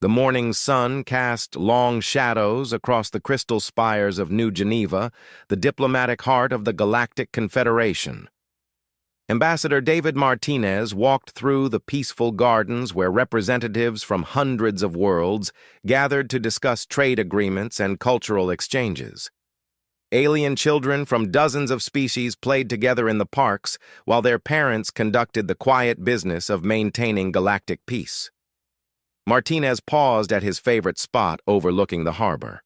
The morning sun cast long shadows across the crystal spires of New Geneva, the diplomatic heart of the Galactic Confederation. Ambassador David Martinez walked through the peaceful gardens where representatives from hundreds of worlds gathered to discuss trade agreements and cultural exchanges. Alien children from dozens of species played together in the parks, while their parents conducted the quiet business of maintaining galactic peace. Martinez paused at his favorite spot overlooking the harbor.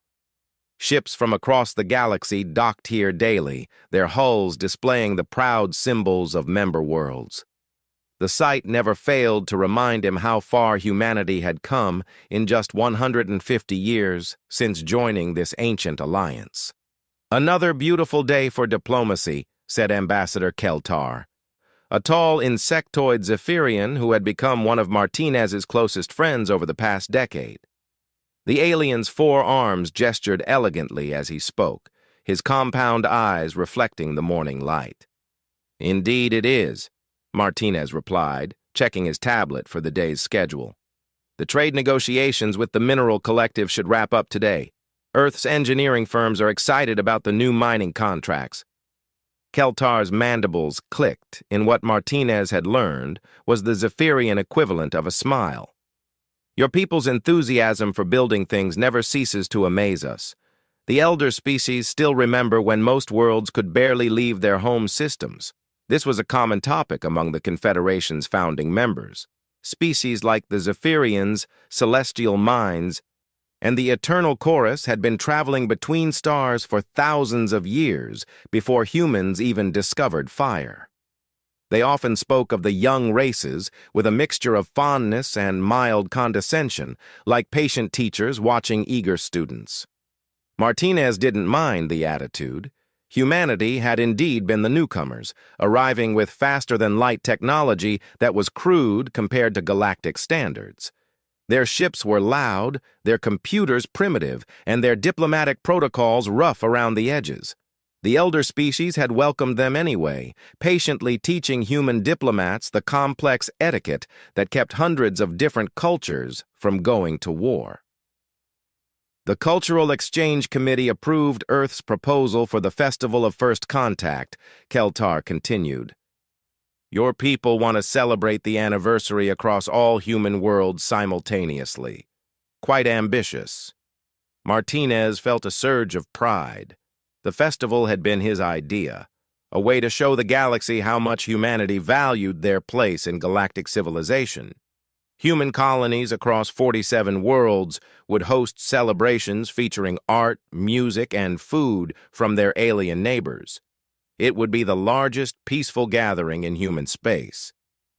Ships from across the galaxy docked here daily, their hulls displaying the proud symbols of member worlds. The sight never failed to remind him how far humanity had come in just 150 years since joining this ancient alliance. "Another beautiful day for diplomacy," said Ambassador Keltar. A tall insectoid Zephyrian who had become one of Martinez's closest friends over the past decade. The alien's 4 arms gestured elegantly as he spoke, his compound eyes reflecting the morning light. "Indeed it is," Martinez replied, checking his tablet for the day's schedule. "The trade negotiations with the Mineral Collective should wrap up today. Earth's engineering firms are excited about the new mining contracts." Keltar's mandibles clicked in what Martinez had learned was the Zephyrian equivalent of a smile. "Your people's enthusiasm for building things never ceases to amaze us. The elder species still remember when most worlds could barely leave their home systems. This was a common topic among the Confederation's founding members. Species like the Zephyrians, celestial minds, and the Eternal Chorus had been traveling between stars for thousands of years before humans even discovered fire. They often spoke of the young races with a mixture of fondness and mild condescension, like patient teachers watching eager students. Martinez didn't mind the attitude. Humanity had indeed been the newcomers, arriving with faster-than-light technology that was crude compared to galactic standards. Their ships were loud, their computers primitive, and their diplomatic protocols rough around the edges. The elder species had welcomed them anyway, patiently teaching human diplomats the complex etiquette that kept hundreds of different cultures from going to war. The Cultural Exchange Committee approved Earth's proposal for the Festival of First Contact, Keltar continued. "Your people want to celebrate the anniversary across all human worlds simultaneously. Quite ambitious." Martinez felt a surge of pride. The festival had been his idea, a way to show the galaxy how much humanity valued their place in galactic civilization. Human colonies across 47 worlds would host celebrations featuring art, music, and food from their alien neighbors. It would be the largest peaceful gathering in human space.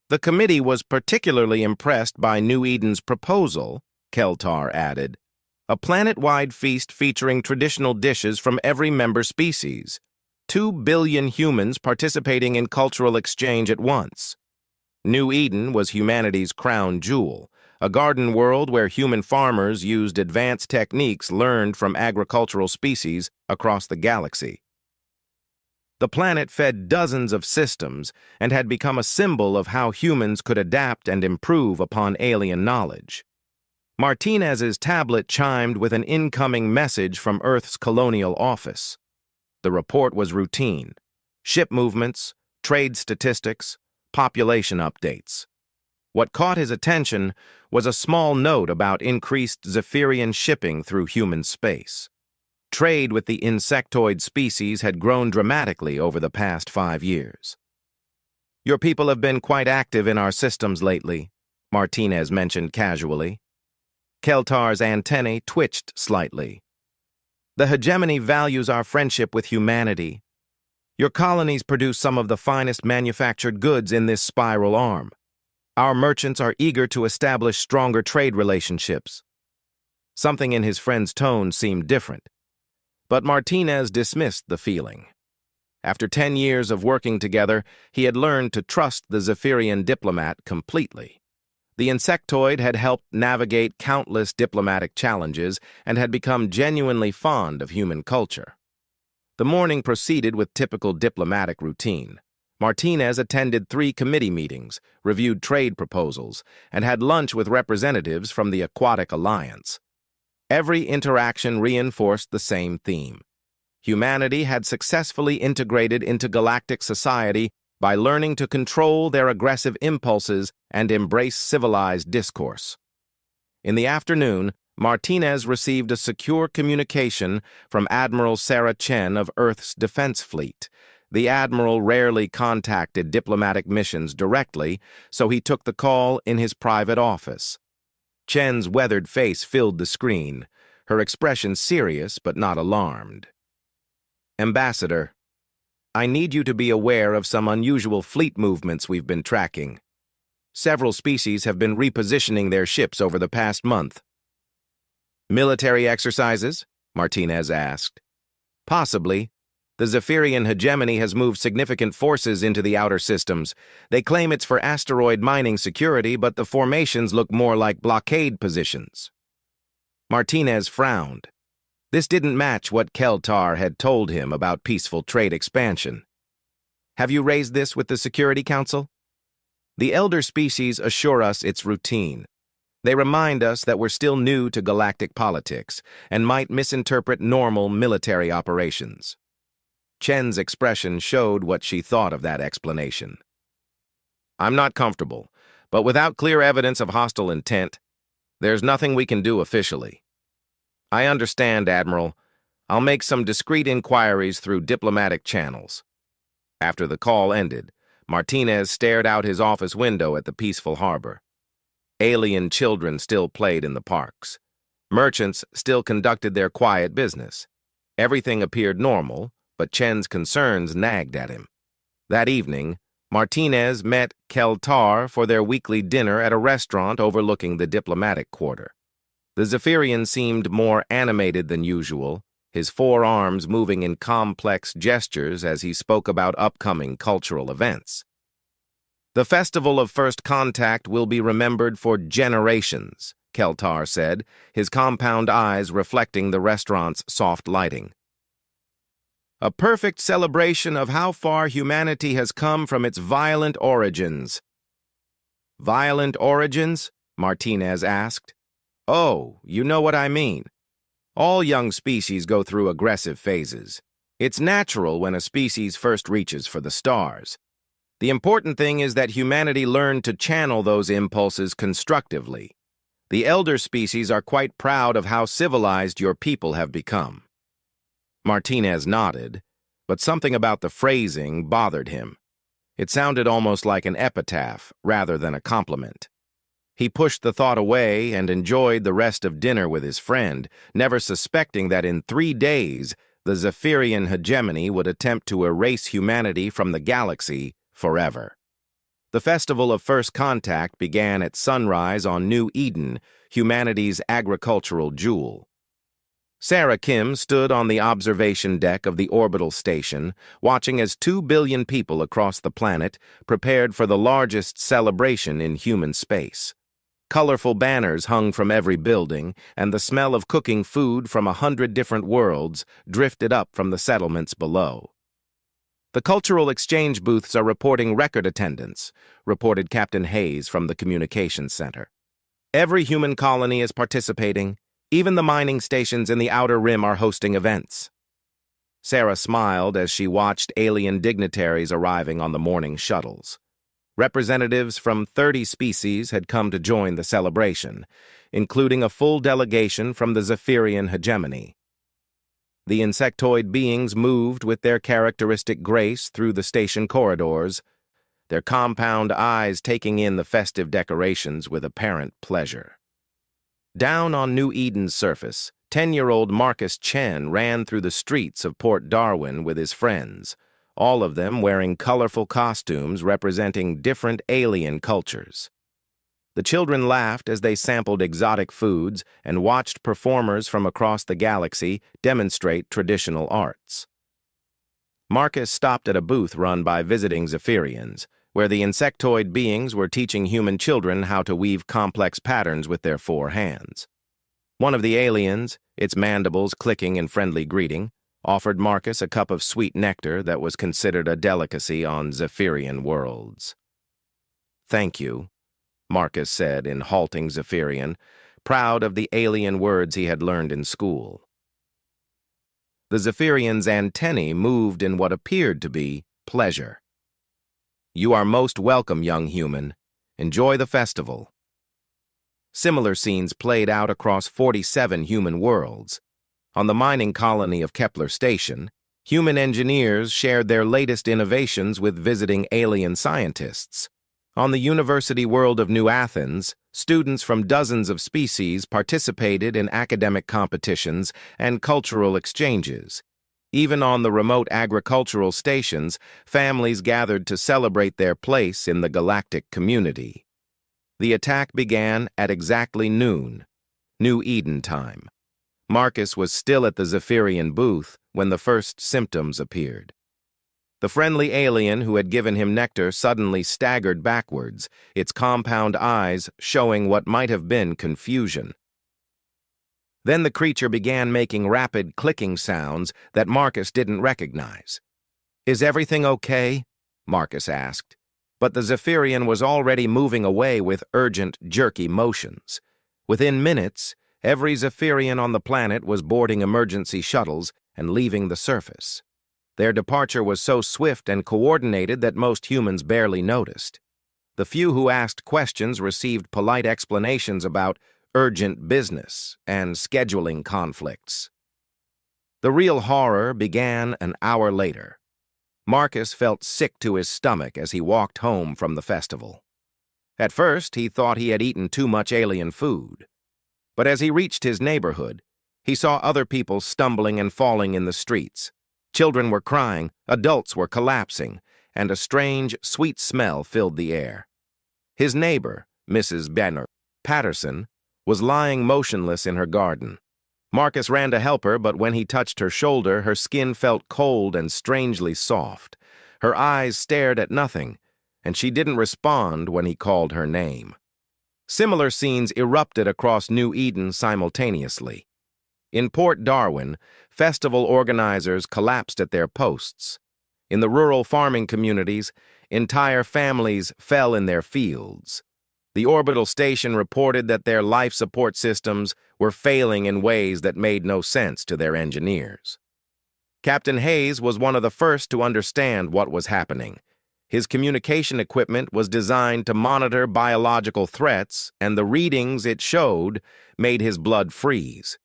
The committee was particularly impressed by New Eden's proposal, Keltar added, a planet-wide feast featuring traditional dishes from every member species. 2 billion humans participating in cultural exchange at once. New Eden was humanity's crown jewel, a garden world where human farmers used advanced techniques learned from agricultural species across the galaxy. The planet fed dozens of systems and had become a symbol of how humans could adapt and improve upon alien knowledge. Martinez's tablet chimed with an incoming message from Earth's colonial office. The report was routine: ship movements, trade statistics, population updates. What caught his attention was a small note about increased Zephyrian shipping through human space. Trade with the insectoid species had grown dramatically over the past 5 years. "Your people have been quite active in our systems lately," Martinez mentioned casually. Keltar's antennae twitched slightly. "The hegemony values our friendship with humanity. Your colonies produce some of the finest manufactured goods in this spiral arm. Our merchants are eager to establish stronger trade relationships." Something in his friend's tone seemed different. But Martinez dismissed the feeling. After 10 years of working together, he had learned to trust the Zephyrian diplomat completely. The insectoid had helped navigate countless diplomatic challenges and had become genuinely fond of human culture. The morning proceeded with typical diplomatic routine. Martinez attended 3 committee meetings, reviewed trade proposals, and had lunch with representatives from the Aquatic Alliance. Every interaction reinforced the same theme. Humanity had successfully integrated into galactic society by learning to control their aggressive impulses and embrace civilized discourse. In the afternoon, Martinez received a secure communication from Admiral Sarah Chen of Earth's Defense Fleet. The Admiral rarely contacted diplomatic missions directly, so he took the call in his private office. Chen's weathered face filled the screen, her expression serious but not alarmed. "Ambassador, I need you to be aware of some unusual fleet movements we've been tracking. Several species have been repositioning their ships over the past month." "Military exercises?" Martinez asked. "Possibly. The Zephyrian hegemony has moved significant forces into the outer systems. They claim it's for asteroid mining security, but the formations look more like blockade positions." Martinez frowned. This didn't match what Keltar had told him about peaceful trade expansion. "Have you raised this with the Security Council?" "The elder species assure us it's routine. They remind us that we're still new to galactic politics and might misinterpret normal military operations." Chen's expression showed what she thought of that explanation. "I'm not comfortable, but without clear evidence of hostile intent, there's nothing we can do officially." "I understand, Admiral. I'll make some discreet inquiries through diplomatic channels." After the call ended, Martinez stared out his office window at the peaceful harbor. Alien children still played in the parks. Merchants still conducted their quiet business. Everything appeared normal, but Chen's concerns nagged at him. That evening, Martinez met Keltar for their weekly dinner at a restaurant overlooking the diplomatic quarter. The Zephyrian seemed more animated than usual, his forearms moving in complex gestures as he spoke about upcoming cultural events. "The Festival of First Contact will be remembered for generations," Keltar said, his compound eyes reflecting the restaurant's soft lighting. "A perfect celebration of how far humanity has come from its violent origins." "Violent origins?" Martinez asked. "Oh, you know what I mean. All young species go through aggressive phases. It's natural when a species first reaches for the stars. The important thing is that humanity learned to channel those impulses constructively. The elder species are quite proud of how civilized your people have become." Martinez nodded, but something about the phrasing bothered him. It sounded almost like an epitaph rather than a compliment. He pushed the thought away and enjoyed the rest of dinner with his friend, never suspecting that in 3 days the Zephyrian hegemony would attempt to erase humanity from the galaxy forever. The Festival of First Contact began at sunrise on New Eden, humanity's agricultural jewel. Sarah Kim stood on the observation deck of the orbital station, watching as 2 billion people across the planet prepared for the largest celebration in human space. Colorful banners hung from every building, and the smell of cooking food from 100 different worlds drifted up from the settlements below. "The cultural exchange booths are reporting record attendance," reported Captain Hayes from the communications center. "Every human colony is participating. Even the mining stations in the Outer Rim are hosting events." Sarah smiled as she watched alien dignitaries arriving on the morning shuttles. Representatives from 30 species had come to join the celebration, including a full delegation from the Zephyrian hegemony. The insectoid beings moved with their characteristic grace through the station corridors, their compound eyes taking in the festive decorations with apparent pleasure. Down on New Eden's surface, 10-year-old Marcus Chen ran through the streets of Port Darwin with his friends, all of them wearing colorful costumes representing different alien cultures. The children laughed as they sampled exotic foods and watched performers from across the galaxy demonstrate traditional arts. Marcus stopped at a booth run by visiting Zephyrians, where the insectoid beings were teaching human children how to weave complex patterns with their 4 hands. One of the aliens, its mandibles clicking in friendly greeting, offered Marcus a cup of sweet nectar that was considered a delicacy on Zephyrian worlds. "Thank you," Marcus said in halting Zephyrian, proud of the alien words he had learned in school. The Zephyrian's antennae moved in what appeared to be pleasure. "You are most welcome, young human. Enjoy the festival." Similar scenes played out across 47 human worlds. On the mining colony of Kepler Station, human engineers shared their latest innovations with visiting alien scientists. On the university world of New Athens, students from dozens of species participated in academic competitions and cultural exchanges. Even on the remote agricultural stations, families gathered to celebrate their place in the galactic community. The attack began at exactly noon, New Eden time. Marcus was still at the Zephyrian booth when the first symptoms appeared. The friendly alien who had given him nectar suddenly staggered backwards, its compound eyes showing what might have been confusion. Then the creature began making rapid clicking sounds that Marcus didn't recognize. "Is everything okay?" Marcus asked. But the Zephyrian was already moving away with urgent, jerky motions. Within minutes, every Zephyrian on the planet was boarding emergency shuttles and leaving the surface. Their departure was so swift and coordinated that most humans barely noticed. The few who asked questions received polite explanations about urgent business and scheduling conflicts. The real horror began an hour later. Marcus felt sick to his stomach as he walked home from the festival. At first, he thought he had eaten too much alien food. But as he reached his neighborhood, he saw other people stumbling and falling in the streets. Children were crying, adults were collapsing, and a strange, sweet smell filled the air. His neighbor, Mrs. Benner Patterson, was lying motionless in her garden. Marcus ran to help her, but when he touched her shoulder, her skin felt cold and strangely soft. Her eyes stared at nothing, and she didn't respond when he called her name. Similar scenes erupted across New Eden simultaneously. In Port Darwin, festival organizers collapsed at their posts. In the rural farming communities, entire families fell in their fields. The orbital station reported that their life support systems were failing in ways that made no sense to their engineers. Captain Hayes was one of the first to understand what was happening. His communication equipment was designed to monitor biological threats, and the readings it showed made his blood freeze.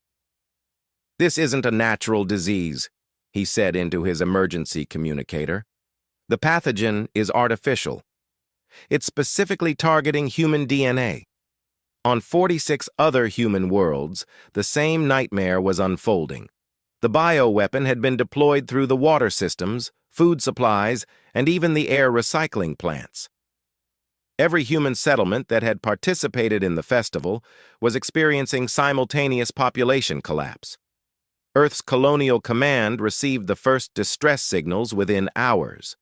"This isn't a natural disease," he said into his emergency communicator. "The pathogen is artificial. It's specifically targeting human DNA." On 46 other human worlds, the same nightmare was unfolding. The bioweapon had been deployed through the water systems, food supplies, and even the air recycling plants. Every human settlement that had participated in the festival was experiencing simultaneous population collapse. Earth's Colonial Command received the first distress signals within hours.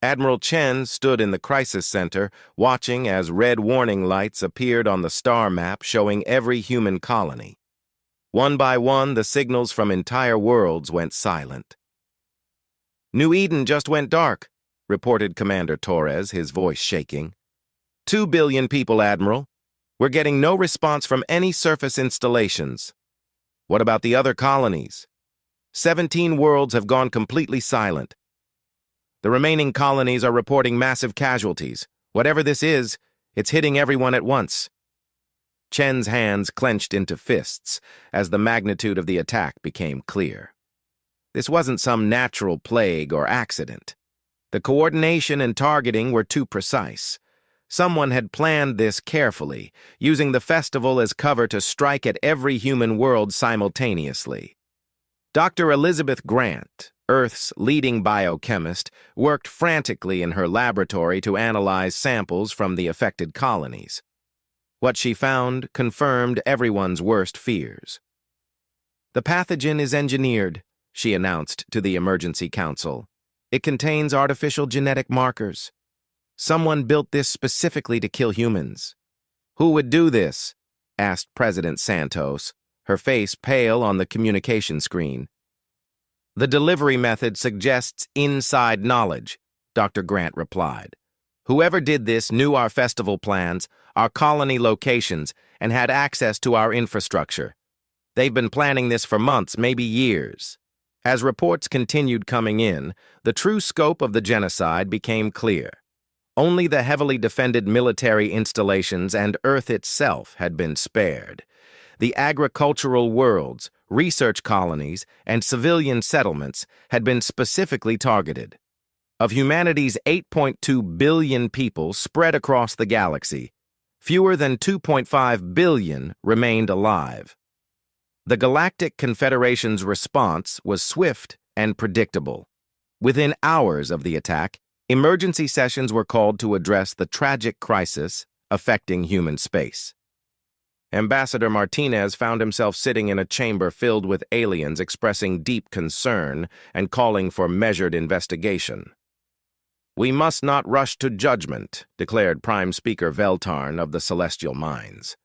Admiral Chen stood in the crisis center, watching as red warning lights appeared on the star map showing every human colony. One by one, the signals from entire worlds went silent. "New Eden just went dark," reported Commander Torres, his voice shaking. 2 billion people, Admiral. We're getting no response from any surface installations." "What about the other colonies?" 17 worlds have gone completely silent. The remaining colonies are reporting massive casualties. Whatever this is, it's hitting everyone at once." Chen's hands clenched into fists as the magnitude of the attack became clear. This wasn't some natural plague or accident. The coordination and targeting were too precise. Someone had planned this carefully, using the festival as cover to strike at every human world simultaneously. Dr. Elizabeth Grant, Earth's leading biochemist, worked frantically in her laboratory to analyze samples from the affected colonies. What she found confirmed everyone's worst fears. "The pathogen is engineered," she announced to the Emergency Council. "It contains artificial genetic markers. Someone built this specifically to kill humans." "Who would do this?" asked President Santos, her face pale on the communication screen. The delivery method suggests inside knowledge, Dr. Grant replied. Whoever did this knew our festival plans, our colony locations, and had access to our infrastructure. They've been planning this for months, maybe years. As reports continued coming in, the true scope of the genocide became clear. Only the heavily defended military installations and Earth itself had been spared. The agricultural worlds, research colonies, and civilian settlements had been specifically targeted. Of humanity's 8.2 billion people spread across the galaxy, fewer than 2.5 billion remained alive. The Galactic Confederation's response was swift and predictable. Within hours of the attack, emergency sessions were called to address the tragic crisis affecting human space. Ambassador Martinez found himself sitting in a chamber filled with aliens expressing deep concern and calling for measured investigation. "We must not rush to judgment," declared Prime Speaker Veltarn of the Celestial Minds.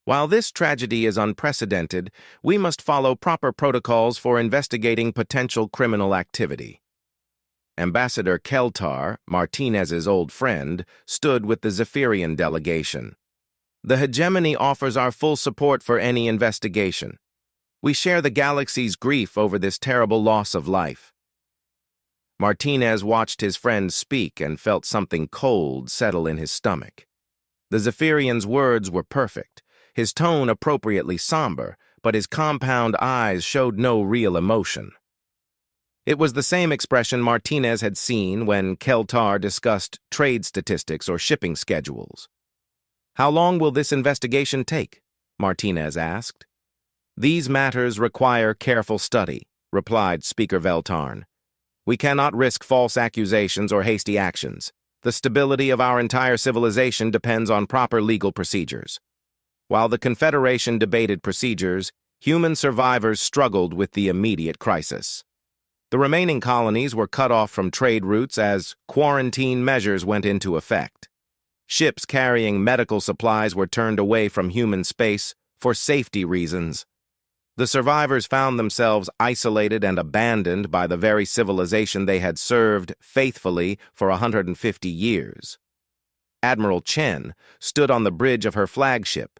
"While this tragedy is unprecedented, we must follow proper protocols for investigating potential criminal activity." Ambassador Keltar, Martinez's old friend, stood with the Zephyrian delegation. "The hegemony offers our full support for any investigation. We share the galaxy's grief over this terrible loss of life." Martinez watched his friend speak and felt something cold settle in his stomach. The Zephyrian's words were perfect, his tone appropriately somber, but his compound eyes showed no real emotion. It was the same expression Martinez had seen when Keltar discussed trade statistics or shipping schedules. "How long will this investigation take?" Martinez asked. "These matters require careful study," replied Speaker Veltarn. "We cannot risk false accusations or hasty actions. The stability of our entire civilization depends on proper legal procedures." While the Confederation debated procedures, human survivors struggled with the immediate crisis. The remaining colonies were cut off from trade routes as quarantine measures went into effect. Ships carrying medical supplies were turned away from human space for safety reasons. The survivors found themselves isolated and abandoned by the very civilization they had served faithfully for 150 years. Admiral Chen stood on the bridge of her flagship,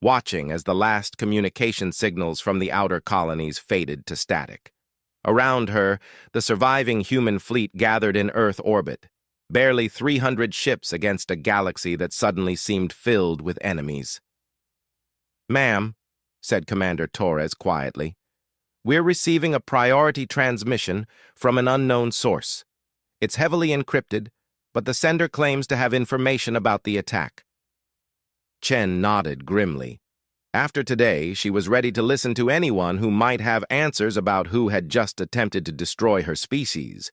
watching as the last communication signals from the outer colonies faded to static. Around her, the surviving human fleet gathered in Earth orbit, barely 300 ships against a galaxy that suddenly seemed filled with enemies. "Ma'am," said Commander Torres quietly, "we're receiving a priority transmission from an unknown source. It's heavily encrypted, but the sender claims to have information about the attack." Chen nodded grimly. After today, she was ready to listen to anyone who might have answers about who had just attempted to destroy her species.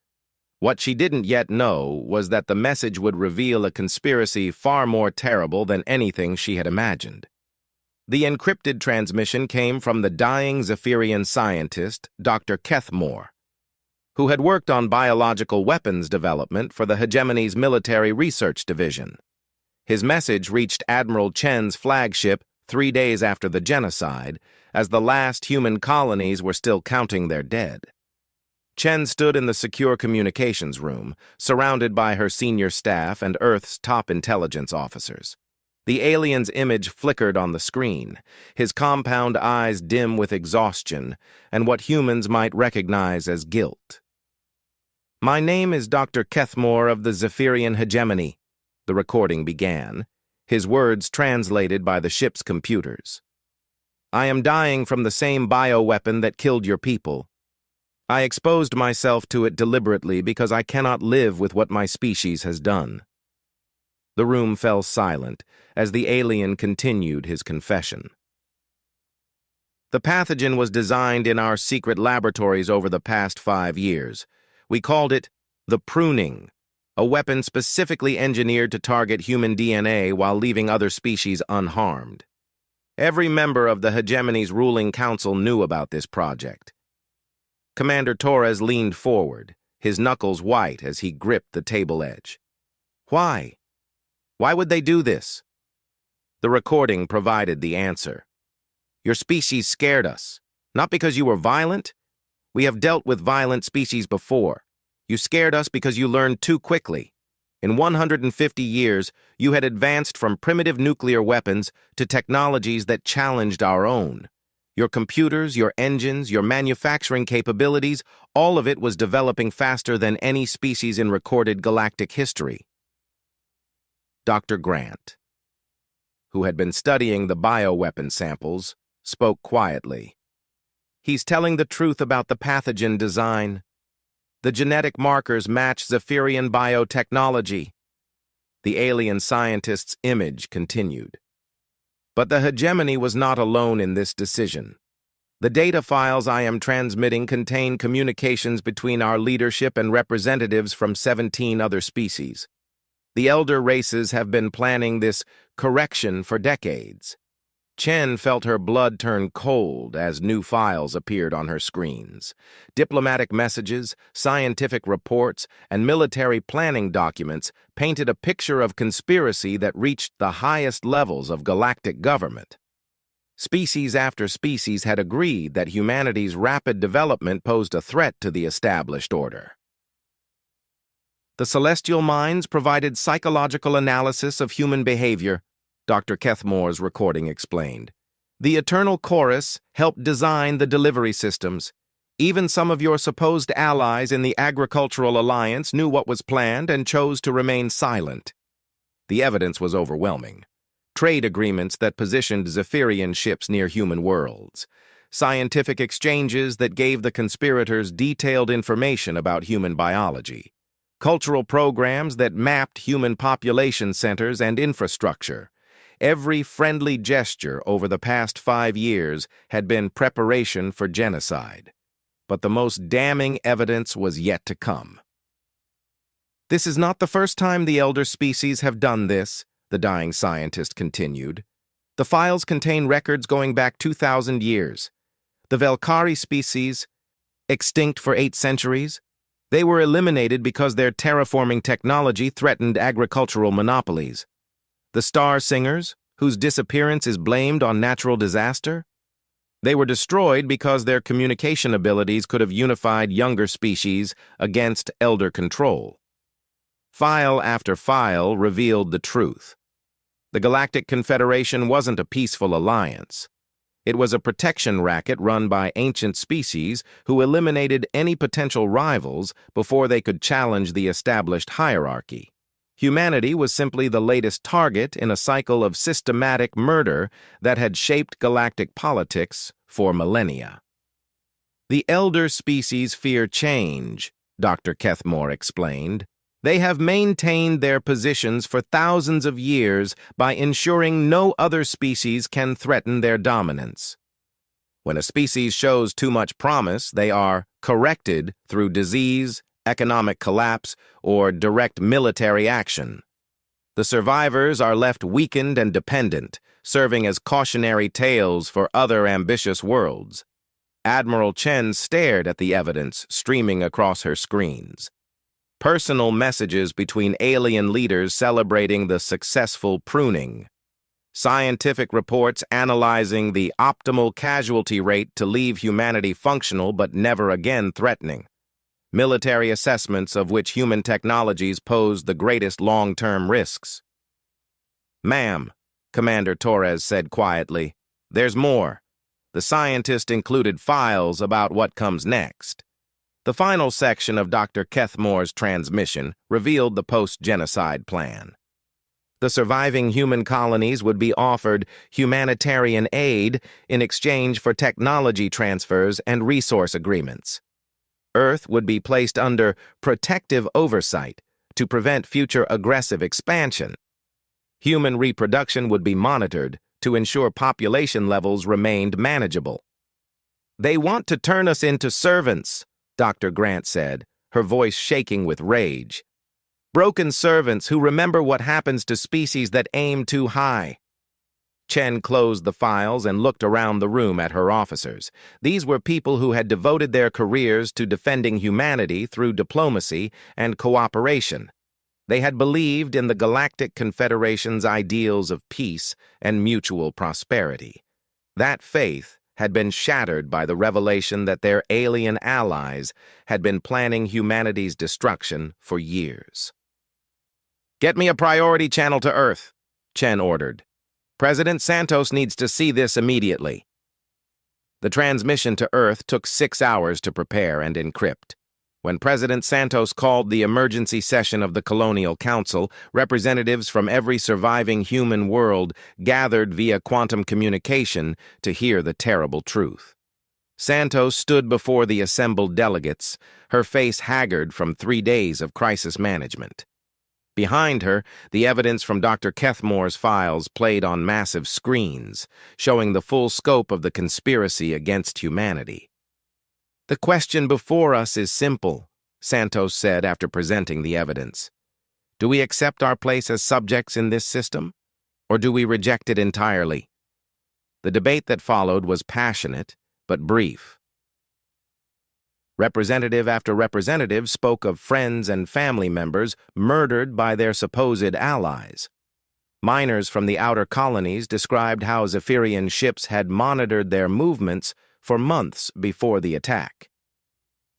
What she didn't yet know was that the message would reveal a conspiracy far more terrible than anything she had imagined. The encrypted transmission came from the dying Zephyrian scientist, Dr. Kethmore, who had worked on biological weapons development for the hegemony's military research division. His message reached Admiral Chen's flagship 3 days after the genocide, as the last human colonies were still counting their dead. Chen stood in the secure communications room, surrounded by her senior staff and Earth's top intelligence officers. The alien's image flickered on the screen, his compound eyes dim with exhaustion and what humans might recognize as guilt. "My name is Dr. Kethmore of the Zephyrian hegemony," the recording began, his words translated by the ship's computers. "I am dying from the same bioweapon that killed your people. I exposed myself to it deliberately because I cannot live with what my species has done." The room fell silent as the alien continued his confession. "The pathogen was designed in our secret laboratories over the past 5 years. We called it the pruning, a weapon specifically engineered to target human DNA while leaving other species unharmed. Every member of the hegemony's ruling council knew about this project." Commander Torres leaned forward, his knuckles white as he gripped the table edge. "Why? Why would they do this?" The recording provided the answer. "Your species scared us, not because you were violent. We have dealt with violent species before. You scared us because you learned too quickly. In 150 years, you had advanced from primitive nuclear weapons to technologies that challenged our own. Your computers, your engines, your manufacturing capabilities, all of it was developing faster than any species in recorded galactic history. Dr. Grant, who had been studying the bioweapon samples, spoke quietly. He's telling the truth about the pathogen design. The genetic markers match Zephyrian biotechnology. The alien scientist's image continued. But the hegemony was not alone in this decision. The data files I am transmitting contain communications between our leadership and representatives from 17 other species. The elder races have been planning this correction for decades. Chen felt her blood turn cold as new files appeared on her screens. Diplomatic messages, scientific reports, and military planning documents painted a picture of conspiracy that reached the highest levels of galactic government. Species after species had agreed that humanity's rapid development posed a threat to the established order. The celestial minds provided psychological analysis of human behavior, Dr. Kethmore's recording explained. The Eternal Chorus helped design the delivery systems. Even some of your supposed allies in the Agricultural Alliance knew what was planned and chose to remain silent. The evidence was overwhelming. Trade agreements that positioned Zephyrian ships near human worlds. Scientific exchanges that gave the conspirators detailed information about human biology. Cultural programs that mapped human population centers and infrastructure. Every friendly gesture over the past 5 years had been preparation for genocide. But the most damning evidence was yet to come. This is not the first time the elder species have done this, the dying scientist continued. The files contain records going back 2,000 years. The Velkari species, extinct for 8 centuries, they were eliminated because their terraforming technology threatened agricultural monopolies. The Star Singers, whose disappearance is blamed on natural disaster? They were destroyed because their communication abilities could have unified younger species against elder control. File after file revealed the truth. The Galactic Confederation wasn't a peaceful alliance. It was a protection racket run by ancient species who eliminated any potential rivals before they could challenge the established hierarchy. Humanity was simply the latest target in a cycle of systematic murder that had shaped galactic politics for millennia. The elder species fear change, Dr. Kethmore explained. They have maintained their positions for thousands of years by ensuring no other species can threaten their dominance. When a species shows too much promise, they are corrected through disease, economic collapse, or direct military action. The survivors are left weakened and dependent, serving as cautionary tales for other ambitious worlds. Admiral Chen stared at the evidence streaming across her screens. Personal messages between alien leaders celebrating the successful pruning. Scientific reports analyzing the optimal casualty rate to leave humanity functional but never again threatening. Military assessments of which human technologies pose the greatest long-term risks. "Ma'am," Commander Torres said quietly, "there's more." The scientist included files about what comes next. The final section of Dr. Kethmore's transmission revealed the post-genocide plan. The surviving human colonies would be offered humanitarian aid in exchange for technology transfers and resource agreements. Earth would be placed under protective oversight to prevent future aggressive expansion. Human reproduction would be monitored to ensure population levels remained manageable. "They want to turn us into servants," Dr. Grant said, her voice shaking with rage. "Broken servants who remember what happens to species that aim too high." Chen closed the files and looked around the room at her officers. These were people who had devoted their careers to defending humanity through diplomacy and cooperation. They had believed in the Galactic Confederation's ideals of peace and mutual prosperity. That faith had been shattered by the revelation that their alien allies had been planning humanity's destruction for years. "Get me a priority channel to Earth," Chen ordered. "President Santos needs to see this immediately." The transmission to Earth took 6 hours to prepare and encrypt. When President Santos called the emergency session of the Colonial Council, representatives from every surviving human world gathered via quantum communication to hear the terrible truth. Santos stood before the assembled delegates, her face haggard from 3 days of crisis management. Behind her, the evidence from Dr. Kethmore's files played on massive screens, showing the full scope of the conspiracy against humanity. "The question before us is simple," Santos said after presenting the evidence. "Do we accept our place as subjects in this system, or do we reject it entirely?" The debate that followed was passionate, but brief. Representative after representative spoke of friends and family members murdered by their supposed allies. Miners from the outer colonies described how Zephyrian ships had monitored their movements for months before the attack.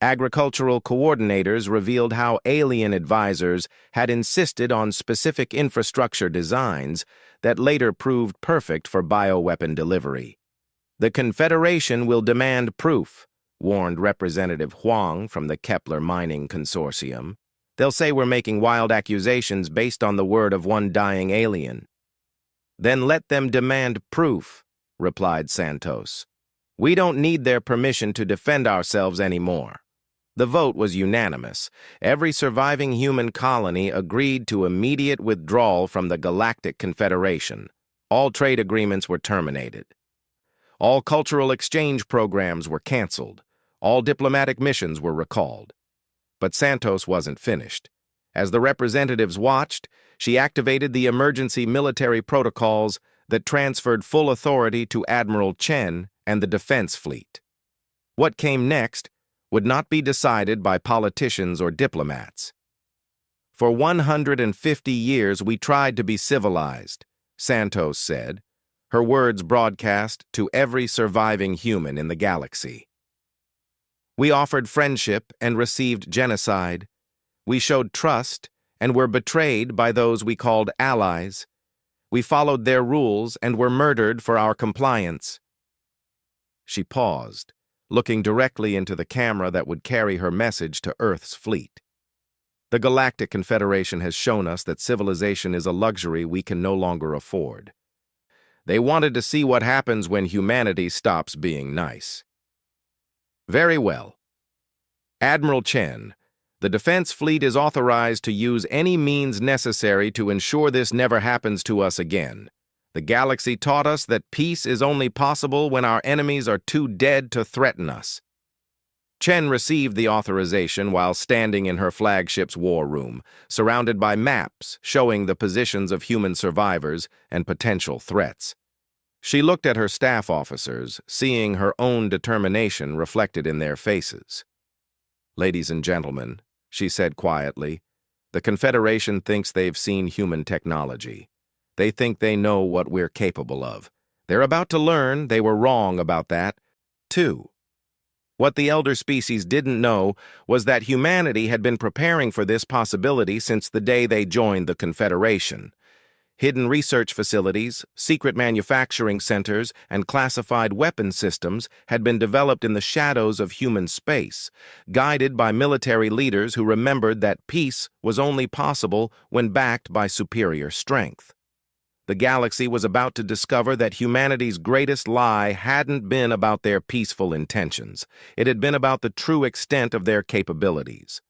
Agricultural coordinators revealed how alien advisors had insisted on specific infrastructure designs that later proved perfect for bioweapon delivery. "The Confederation will demand proof," warned Representative Huang from the Kepler Mining Consortium. "They'll say we're making wild accusations based on the word of one dying alien." "Then let them demand proof," replied Santos. "We don't need their permission to defend ourselves anymore." The vote was unanimous. Every surviving human colony agreed to immediate withdrawal from the Galactic Confederation. All trade agreements were terminated. All cultural exchange programs were canceled. All diplomatic missions were recalled. But Santos wasn't finished. As the representatives watched, she activated the emergency military protocols that transferred full authority to Admiral Chen and the Defense Fleet. What came next would not be decided by politicians or diplomats. "For 150 years we tried to be civilized," Santos said, her words broadcast to every surviving human in the galaxy. "We offered friendship and received genocide. We showed trust and were betrayed by those we called allies. We followed their rules and were murdered for our compliance." She paused, looking directly into the camera that would carry her message to Earth's fleet. "The Galactic Confederation has shown us that civilization is a luxury we can no longer afford. They wanted to see what happens when humanity stops being nice." "Very well. Admiral Chen, the Defense Fleet is authorized to use any means necessary to ensure this never happens to us again. The galaxy taught us that peace is only possible when our enemies are too dead to threaten us." Chen received the authorization while standing in her flagship's war room, surrounded by maps showing the positions of human survivors and potential threats. She looked at her staff officers, seeing her own determination reflected in their faces. "Ladies and gentlemen," she said quietly, "the Confederation thinks they've seen human technology. They think they know what we're capable of. They're about to learn they were wrong about that, too." What the elder species didn't know was that humanity had been preparing for this possibility since the day they joined the Confederation. Hidden research facilities, secret manufacturing centers, and classified weapon systems had been developed in the shadows of human space, guided by military leaders who remembered that peace was only possible when backed by superior strength. The galaxy was about to discover that humanity's greatest lie hadn't been about their peaceful intentions. It had been about the true extent of their capabilities.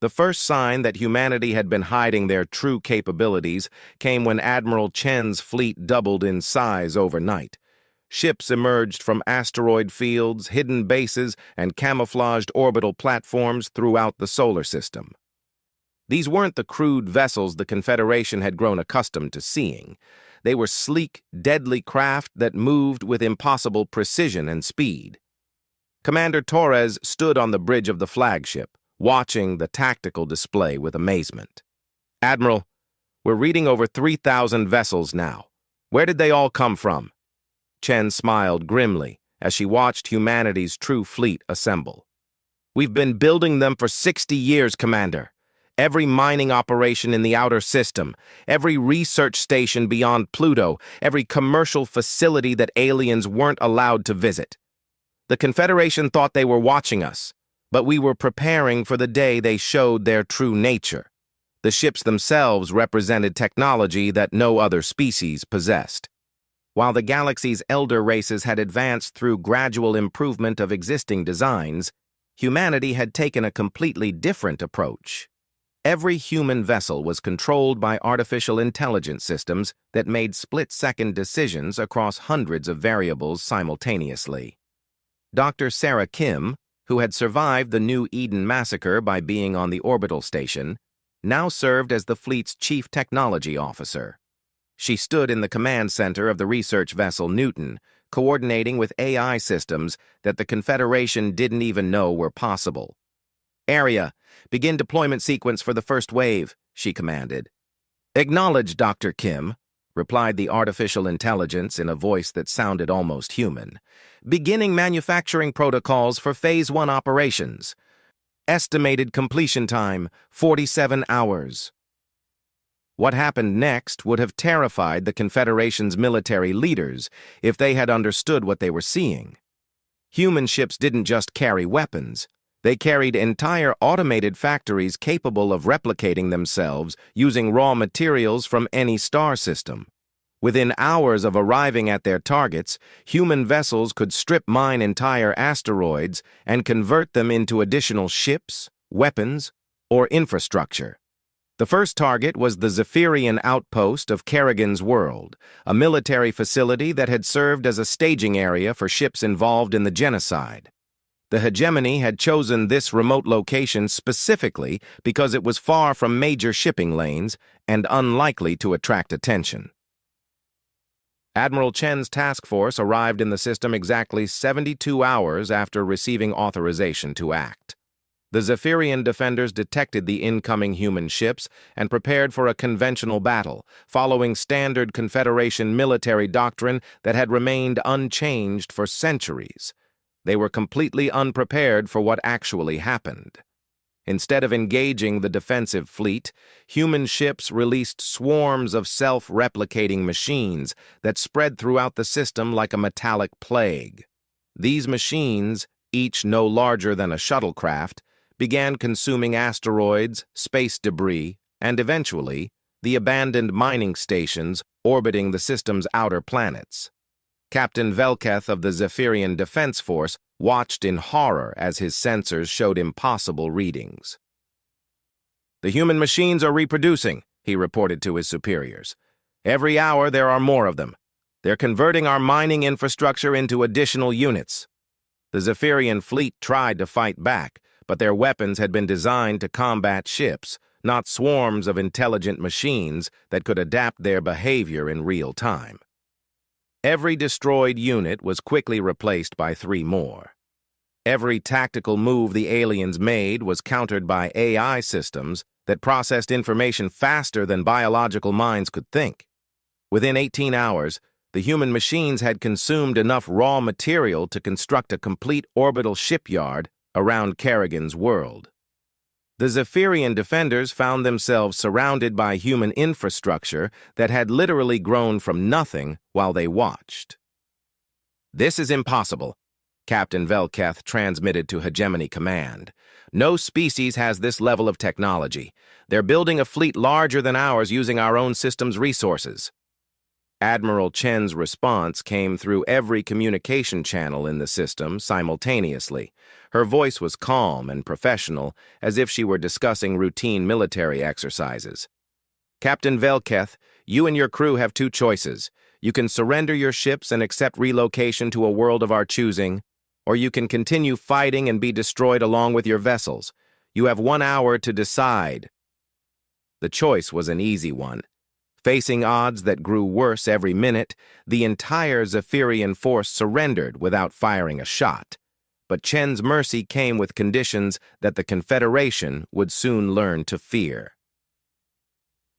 The first sign that humanity had been hiding their true capabilities came when Admiral Chen's fleet doubled in size overnight. Ships emerged from asteroid fields, hidden bases, and camouflaged orbital platforms throughout the solar system. These weren't the crude vessels the Confederation had grown accustomed to seeing. They were sleek, deadly craft that moved with impossible precision and speed. Commander Torres stood on the bridge of the flagship, watching the tactical display with amazement. "Admiral, we're reading over 3,000 vessels now. Where did they all come from?" Chen smiled grimly as she watched humanity's true fleet assemble. "We've been building them for 60 years, Commander. Every mining operation in the outer system, every research station beyond Pluto, every commercial facility that aliens weren't allowed to visit. The Confederation thought they were watching us, but we were preparing for the day they showed their true nature. The ships themselves represented technology that no other species possessed. While the galaxy's elder races had advanced through gradual improvement of existing designs, humanity had taken a completely different approach. Every human vessel was controlled by artificial intelligence systems that made split-second decisions across hundreds of variables simultaneously. Dr. Sarah Kim, who had survived the New Eden massacre by being on the orbital station, now served as the fleet's chief technology officer. She stood in the command center of the research vessel Newton, coordinating with AI systems that the Confederation didn't even know were possible. "Area, begin deployment sequence for the first wave," she commanded. "Acknowledged, Dr. Kim," replied the artificial intelligence in a voice that sounded almost human. "Beginning manufacturing protocols for Phase 1 operations. Estimated completion time, 47 hours. What happened next would have terrified the Confederation's military leaders if they had understood what they were seeing. Human ships didn't just carry weapons. They carried entire automated factories capable of replicating themselves using raw materials from any star system. Within hours of arriving at their targets, human vessels could strip mine entire asteroids and convert them into additional ships, weapons, or infrastructure. The first target was the Zephyrian outpost of Kerrigan's World, a military facility that had served as a staging area for ships involved in the genocide. The hegemony had chosen this remote location specifically because it was far from major shipping lanes and unlikely to attract attention. Admiral Chen's task force arrived in the system exactly 72 hours after receiving authorization to act. The Zephyrian defenders detected the incoming human ships and prepared for a conventional battle, following standard Confederation military doctrine that had remained unchanged for centuries. They were completely unprepared for what actually happened. Instead of engaging the defensive fleet, human ships released swarms of self-replicating machines that spread throughout the system like a metallic plague. These machines, each no larger than a shuttlecraft, began consuming asteroids, space debris, and eventually, the abandoned mining stations orbiting the system's outer planets. Captain Velketh of the Zephyrian Defense Force watched in horror as his sensors showed impossible readings. "The human machines are reproducing," he reported to his superiors. "Every hour there are more of them. They're converting our mining infrastructure into additional units." The Zephyrian fleet tried to fight back, but their weapons had been designed to combat ships, not swarms of intelligent machines that could adapt their behavior in real time. Every destroyed unit was quickly replaced by 3 more. Every tactical move the aliens made was countered by AI systems that processed information faster than biological minds could think. Within 18 hours, the human machines had consumed enough raw material to construct a complete orbital shipyard around Kerrigan's World. The Zephyrian defenders found themselves surrounded by human infrastructure that had literally grown from nothing while they watched. "This is impossible," Captain Velketh transmitted to Hegemony Command. "No species has this level of technology. They're building a fleet larger than ours using our own system's resources." Admiral Chen's response came through every communication channel in the system simultaneously. Her voice was calm and professional, as if she were discussing routine military exercises. "Captain Velketh, you and your crew have 2 choices. You can surrender your ships and accept relocation to a world of our choosing, or you can continue fighting and be destroyed along with your vessels. You have 1 hour to decide." The choice was an easy one. Facing odds that grew worse every minute, the entire Zephyrian force surrendered without firing a shot. But Chen's mercy came with conditions that the Confederation would soon learn to fear.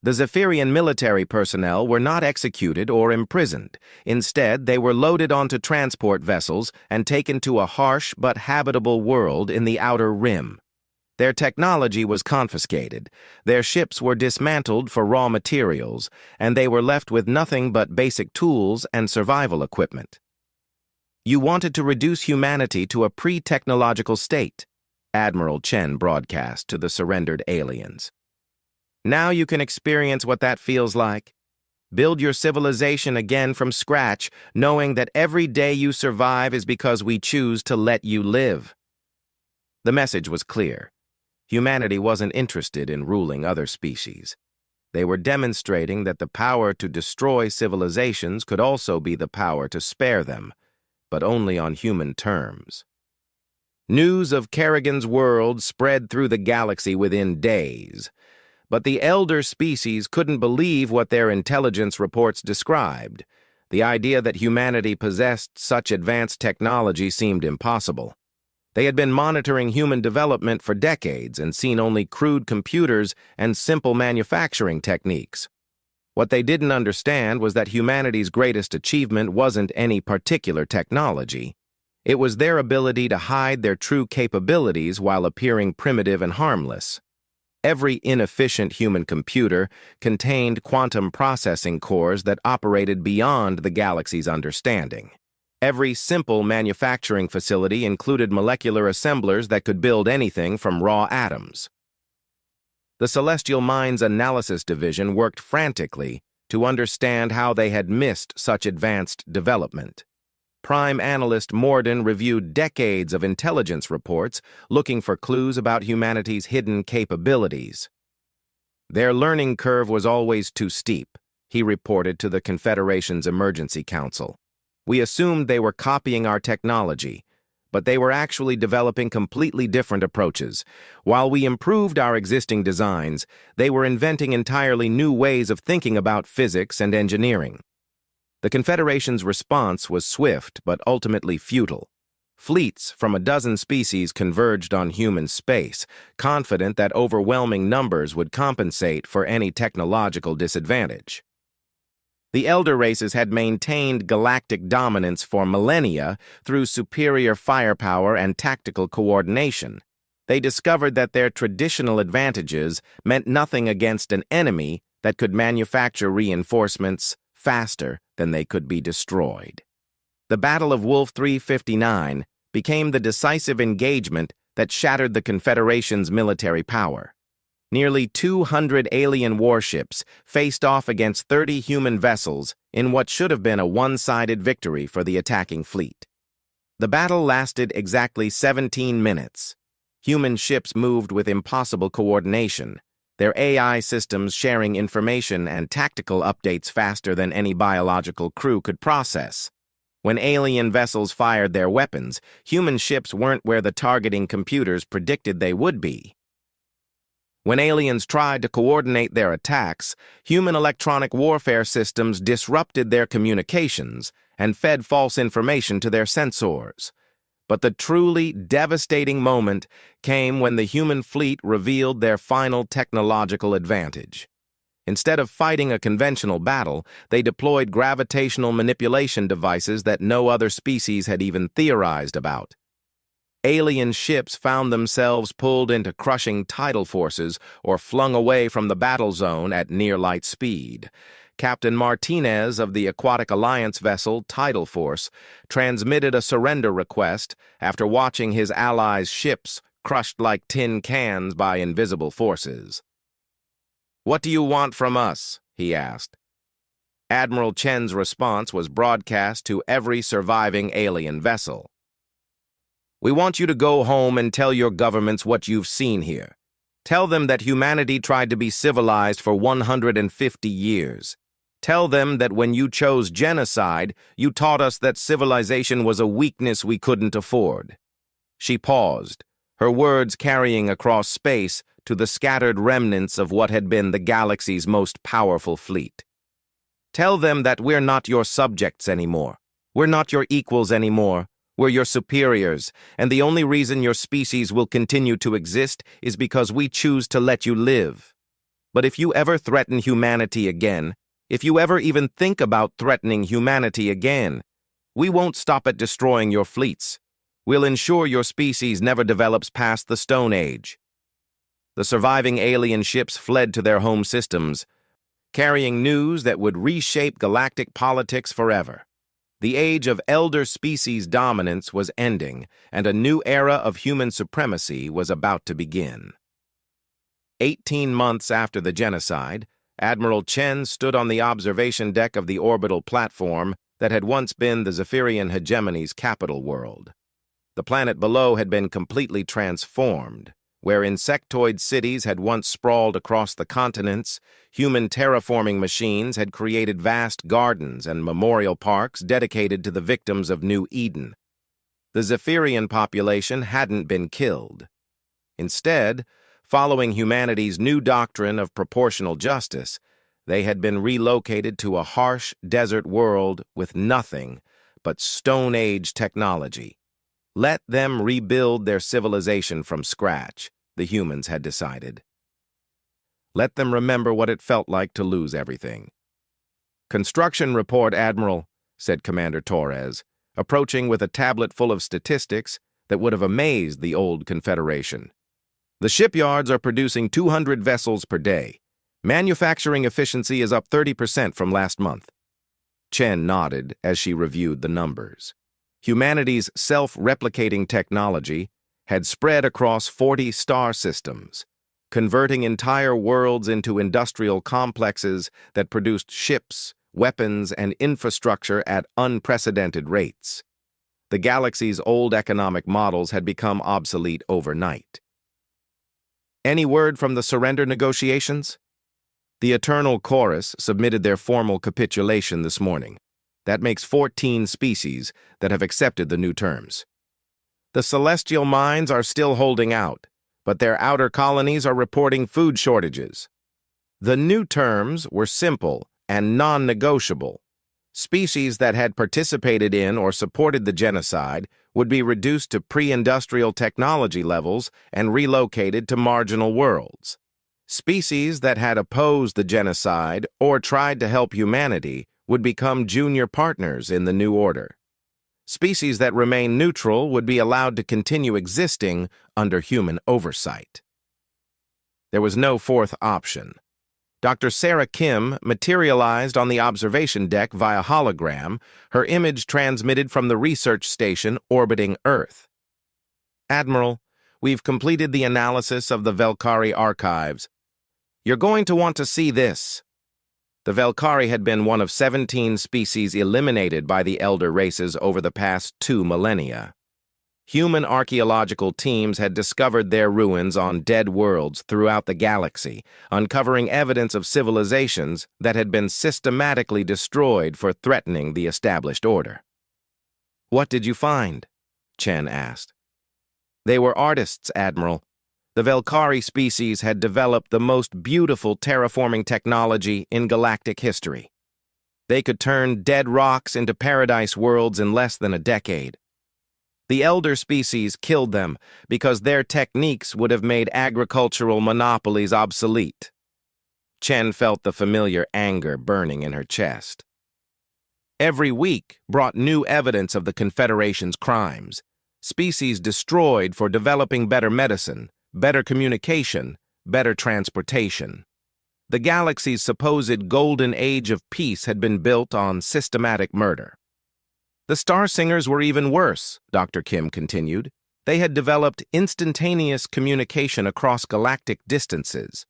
The Zephyrian military personnel were not executed or imprisoned. Instead, they were loaded onto transport vessels and taken to a harsh but habitable world in the Outer Rim. Their technology was confiscated, their ships were dismantled for raw materials, and they were left with nothing but basic tools and survival equipment. "You wanted to reduce humanity to a pre-technological state," Admiral Chen broadcast to the surrendered aliens. "Now you can experience what that feels like. Build your civilization again from scratch, knowing that every day you survive is because we choose to let you live." The message was clear. Humanity wasn't interested in ruling other species. They were demonstrating that the power to destroy civilizations could also be the power to spare them, but only on human terms. News of Kerrigan's world spread through the galaxy within days, but the elder species couldn't believe what their intelligence reports described. The idea that humanity possessed such advanced technology seemed impossible. They had been monitoring human development for decades and seen only crude computers and simple manufacturing techniques. What they didn't understand was that humanity's greatest achievement wasn't any particular technology. It was their ability to hide their true capabilities while appearing primitive and harmless. Every inefficient human computer contained quantum processing cores that operated beyond the galaxy's understanding. Every simple manufacturing facility included molecular assemblers that could build anything from raw atoms. The Celestial Minds Analysis Division worked frantically to understand how they had missed such advanced development. Prime Analyst Morden reviewed decades of intelligence reports looking for clues about humanity's hidden capabilities. "Their learning curve was always too steep," he reported to the Confederation's Emergency Council. "We assumed they were copying our technology, but they were actually developing completely different approaches. While we improved our existing designs, they were inventing entirely new ways of thinking about physics and engineering." The Confederation's response was swift but ultimately futile. Fleets from a dozen species converged on human space, confident that overwhelming numbers would compensate for any technological disadvantage. The elder races had maintained galactic dominance for millennia through superior firepower and tactical coordination. They discovered that their traditional advantages meant nothing against an enemy that could manufacture reinforcements faster than they could be destroyed. The Battle of Wolf 359 became the decisive engagement that shattered the Confederation's military power. Nearly 200 alien warships faced off against 30 human vessels in what should have been a one-sided victory for the attacking fleet. The battle lasted exactly 17 minutes. Human ships moved with impossible coordination, their AI systems sharing information and tactical updates faster than any biological crew could process. When alien vessels fired their weapons, human ships weren't where the targeting computers predicted they would be. When aliens tried to coordinate their attacks, human electronic warfare systems disrupted their communications and fed false information to their sensors. But the truly devastating moment came when the human fleet revealed their final technological advantage. Instead of fighting a conventional battle, they deployed gravitational manipulation devices that no other species had even theorized about. Alien ships found themselves pulled into crushing tidal forces or flung away from the battle zone at near-light speed. Captain Martinez of the Aquatic Alliance vessel Tidal Force transmitted a surrender request after watching his allies' ships crushed like tin cans by invisible forces. "What do you want from us?" he asked. Admiral Chen's response was broadcast to every surviving alien vessel. "We want you to go home and tell your governments what you've seen here. Tell them that humanity tried to be civilized for 150 years. Tell them that when you chose genocide, you taught us that civilization was a weakness we couldn't afford." She paused, her words carrying across space to the scattered remnants of what had been the galaxy's most powerful fleet. "Tell them that we're not your subjects anymore. We're not your equals anymore. We're your superiors, and the only reason your species will continue to exist is because we choose to let you live." But if you ever threaten humanity again, if you ever even think about threatening humanity again, we won't stop at destroying your fleets. We'll ensure your species never develops past the Stone Age. The surviving alien ships fled to their home systems, carrying news that would reshape galactic politics forever. The age of elder species dominance was ending, and a new era of human supremacy was about to begin. 18 months after the genocide, Admiral Chen stood on the observation deck of the orbital platform that had once been the Zephyrian hegemony's capital world. The planet below had been completely transformed. Where insectoid cities had once sprawled across the continents, human terraforming machines had created vast gardens and memorial parks dedicated to the victims of New Eden. The Zephyrian population hadn't been killed. Instead, following humanity's new doctrine of proportional justice, they had been relocated to a harsh desert world with nothing but Stone Age technology. Let them rebuild their civilization from scratch, the humans had decided. Let them remember what it felt like to lose everything. "Construction report, Admiral," said Commander Torres, approaching with a tablet full of statistics that would have amazed the old Confederation. "The shipyards are producing 200 vessels per day. Manufacturing efficiency is up 30% from last month." Chen nodded as she reviewed the numbers. Humanity's self-replicating technology had spread across 40 star systems, converting entire worlds into industrial complexes that produced ships, weapons, and infrastructure at unprecedented rates. The galaxy's old economic models had become obsolete overnight. "Any word from the surrender negotiations?" The Eternal Chorus submitted their formal capitulation this morning. That makes 14 species that have accepted the new terms. The Celestial Minds are still holding out, but their outer colonies are reporting food shortages. The new terms were simple and non-negotiable. Species that had participated in or supported the genocide would be reduced to pre-industrial technology levels and relocated to marginal worlds. Species that had opposed the genocide or tried to help humanity would become junior partners in the new order. Species that remain neutral would be allowed to continue existing under human oversight. There was no fourth option. Dr. Sarah Kim materialized on the observation deck via hologram, her image transmitted from the research station orbiting Earth. "Admiral, we've completed the analysis of the Velkari archives. You're going to want to see this." The Velkari had been one of 17 species eliminated by the elder races over the past 2 millennia. Human archaeological teams had discovered their ruins on dead worlds throughout the galaxy, uncovering evidence of civilizations that had been systematically destroyed for threatening the established order. "What did you find?" Chen asked. "They were artists, Admiral. The Velkari species had developed the most beautiful terraforming technology in galactic history. They could turn dead rocks into paradise worlds in less than a decade. The elder species killed them because their techniques would have made agricultural monopolies obsolete." Chen felt the familiar anger burning in her chest. Every week brought new evidence of the Confederation's crimes. Species destroyed for developing better medicine, better communication, better transportation. The galaxy's supposed golden age of peace had been built on systematic murder. "The Star Singers were even worse," Dr. Kim continued. "They had developed instantaneous communication across galactic distances.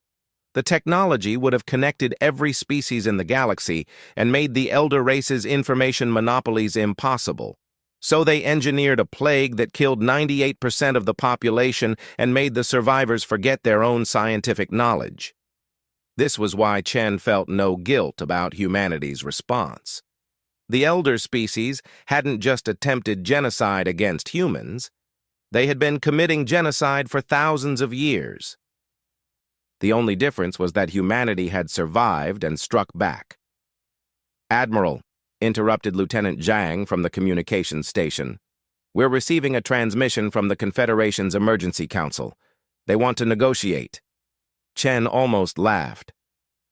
The technology would have connected every species in the galaxy and made the elder race's information monopolies impossible. So they engineered a plague that killed 98% of the population and made the survivors forget their own scientific knowledge." This was why Chen felt no guilt about humanity's response. The elder species hadn't just attempted genocide against humans. They had been committing genocide for thousands of years. The only difference was that humanity had survived and struck back. "Admiral," interrupted Lieutenant Zhang from the communications station, "we're receiving a transmission from the Confederation's Emergency Council. They want to negotiate." Chen almost laughed.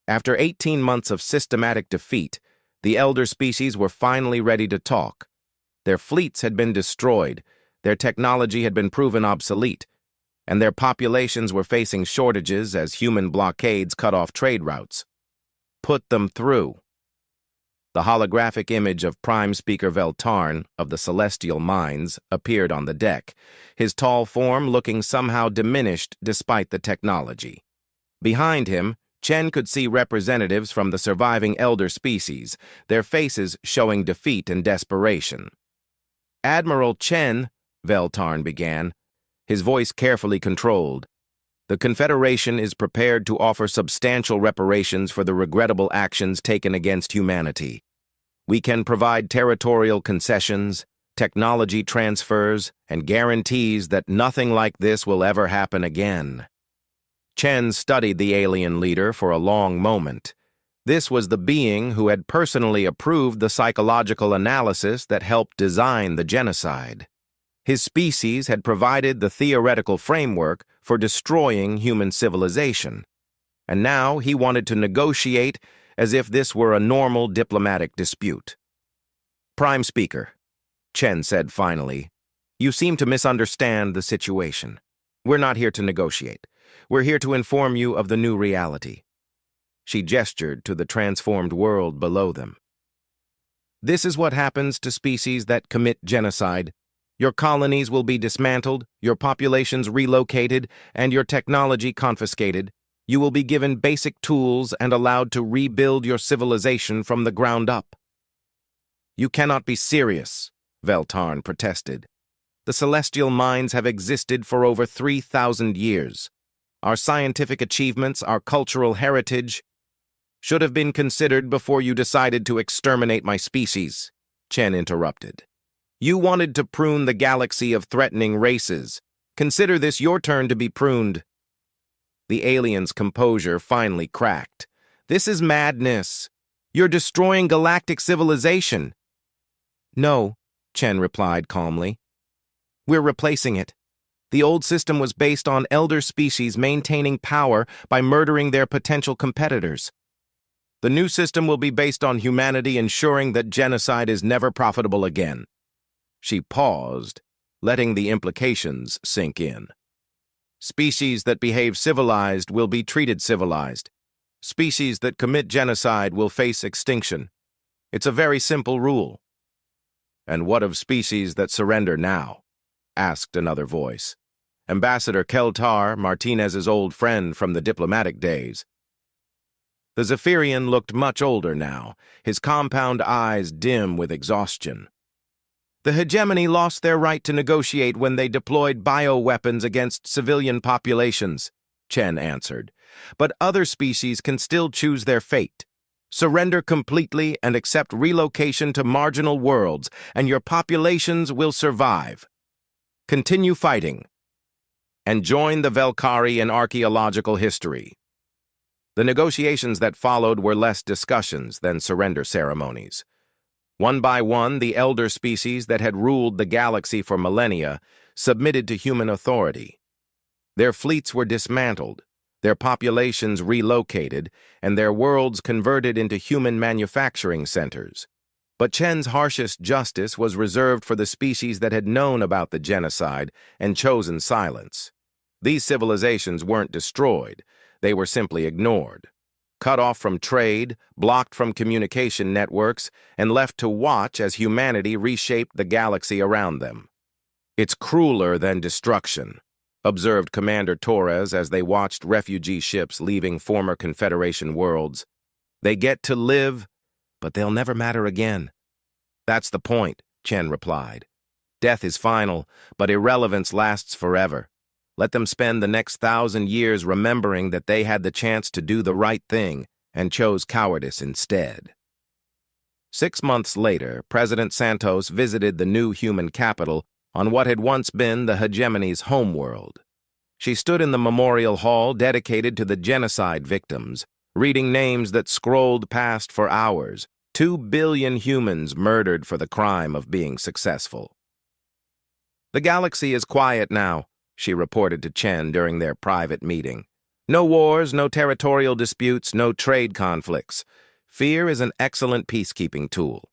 After 18 months of systematic defeat, the elder species were finally ready to talk. Their fleets had been destroyed, their technology had been proven obsolete, and their populations were facing shortages as human blockades cut off trade routes. Put them through. The holographic image of Prime Speaker Veltarn of the Celestial Minds appeared on the deck, his tall form looking somehow diminished despite the technology. Behind him, Chen could see representatives from the surviving elder species, their faces showing defeat and desperation. "Admiral Chen," Veltarn began, his voice carefully controlled, "the Confederation is prepared to offer substantial reparations for the regrettable actions taken against humanity. We can provide territorial concessions, technology transfers, and guarantees that nothing like this will ever happen again." Chen studied the alien leader for a long moment. This was the being who had personally approved the psychological analysis that helped design the genocide. His species had provided the theoretical framework for destroying human civilization, and now he wanted to negotiate as if this were a normal diplomatic dispute. "Prime Speaker," Chen said finally, "you seem to misunderstand the situation. We're not here to negotiate. We're here to inform you of the new reality." She gestured to the transformed world below them. "This is what happens to species that commit genocide. Your colonies will be dismantled, your populations relocated, and your technology confiscated. You will be given basic tools and allowed to rebuild your civilization from the ground up." "You cannot be serious," Veltarn protested. "The Celestial Minds have existed for over 3,000 years. Our scientific achievements, our cultural heritage, should have been considered before you decided to exterminate my species," Chen interrupted. "You wanted to prune the galaxy of threatening races. Consider this your turn to be pruned." The alien's composure finally cracked. "This is madness. You're destroying galactic civilization." "No," Chen replied calmly. "We're replacing it. The old system was based on elder species maintaining power by murdering their potential competitors. The new system will be based on humanity ensuring that genocide is never profitable again." She paused, letting the implications sink in. "Species that behave civilized will be treated civilized. Species that commit genocide will face extinction. It's a very simple rule." "And what of species that surrender now?" asked another voice. Ambassador Keltar, Martinez's old friend from the diplomatic days. The Zephyrian looked much older now, his compound eyes dim with exhaustion. "The hegemony lost their right to negotiate when they deployed bioweapons against civilian populations," Chen answered. "But other species can still choose their fate. Surrender completely and accept relocation to marginal worlds, and your populations will survive. Continue fighting, and join the Velkari in archaeological history." The negotiations that followed were less discussions than surrender ceremonies. One by one, the elder species that had ruled the galaxy for millennia submitted to human authority. Their fleets were dismantled, their populations relocated, and their worlds converted into human manufacturing centers. But Chen's harshest justice was reserved for the species that had known about the genocide and chosen silence. These civilizations weren't destroyed, they were simply ignored. Cut off from trade, blocked from communication networks, and left to watch as humanity reshaped the galaxy around them. "It's crueler than destruction," observed Commander Torres as they watched refugee ships leaving former Confederation worlds. "They get to live, but they'll never matter again." "That's the point," Chen replied. "Death is final, but irrelevance lasts forever. Let them spend the next 1,000 years remembering that they had the chance to do the right thing and chose cowardice instead." 6 months later, President Santos visited the new human capital on what had once been the hegemony's homeworld. She stood in the memorial hall dedicated to the genocide victims, reading names that scrolled past for hours. 2 billion humans murdered for the crime of being successful. "The galaxy is quiet now," she reported to Chen during their private meeting. No wars, no territorial disputes, no trade conflicts. Fear is an excellent peacekeeping tool.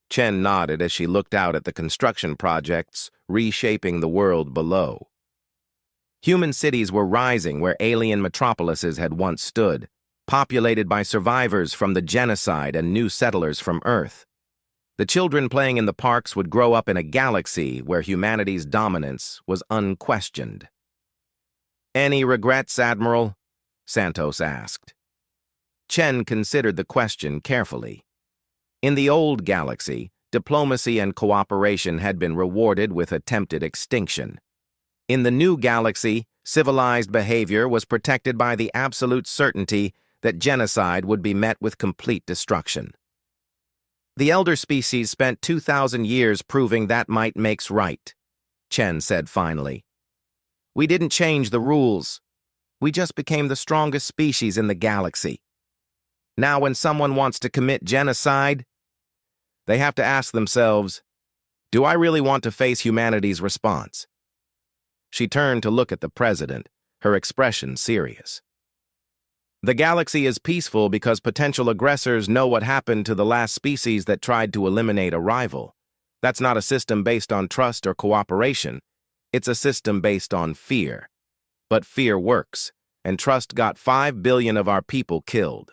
Chen nodded as she looked out at the construction projects, reshaping the world below. Human cities were rising where alien metropolises had once stood, populated by survivors from the genocide and new settlers from Earth. The children playing in the parks would grow up in a galaxy where humanity's dominance was unquestioned. "Any regrets, Admiral?" Santos asked. Chen considered the question carefully. In the old galaxy, diplomacy and cooperation had been rewarded with attempted extinction. In the new galaxy, civilized behavior was protected by the absolute certainty that genocide would be met with complete destruction. The elder species spent 2,000 years proving that might makes right, Chen said finally. We didn't change the rules. We just became the strongest species in the galaxy. Now when someone wants to commit genocide, they have to ask themselves, do I really want to face humanity's response? She turned to look at the president, her expression serious. The galaxy is peaceful because potential aggressors know what happened to the last species that tried to eliminate a rival. That's not a system based on trust or cooperation. It's a system based on fear. But fear works, and trust got 5 billion of our people killed.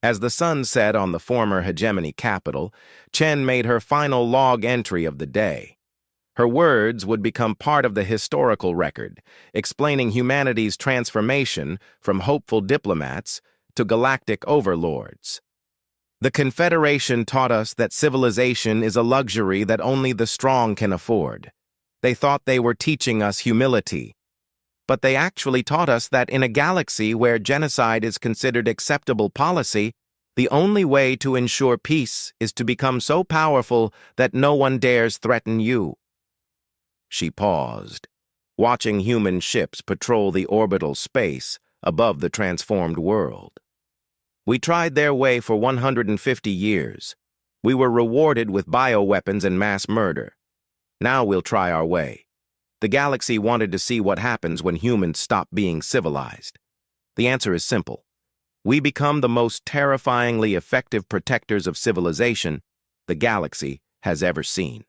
As the sun set on the former hegemony capital, Chen made her final log entry of the day. Her words would become part of the historical record, explaining humanity's transformation from hopeful diplomats to galactic overlords. The Confederation taught us that civilization is a luxury that only the strong can afford. They thought they were teaching us humility. But they actually taught us that in a galaxy where genocide is considered acceptable policy, the only way to ensure peace is to become so powerful that no one dares threaten you. She paused, watching human ships patrol the orbital space above the transformed world. We tried their way for 150 years. We were rewarded with bioweapons and mass murder. Now we'll try our way. The galaxy wanted to see what happens when humans stop being civilized. The answer is simple. We become the most terrifyingly effective protectors of civilization the galaxy has ever seen.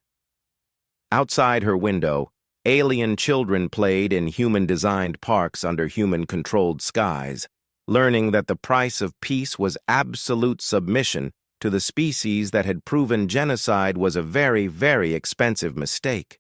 Outside her window, alien children played in human-designed parks under human-controlled skies, learning that the price of peace was absolute submission to the species that had proven genocide was a very, very expensive mistake.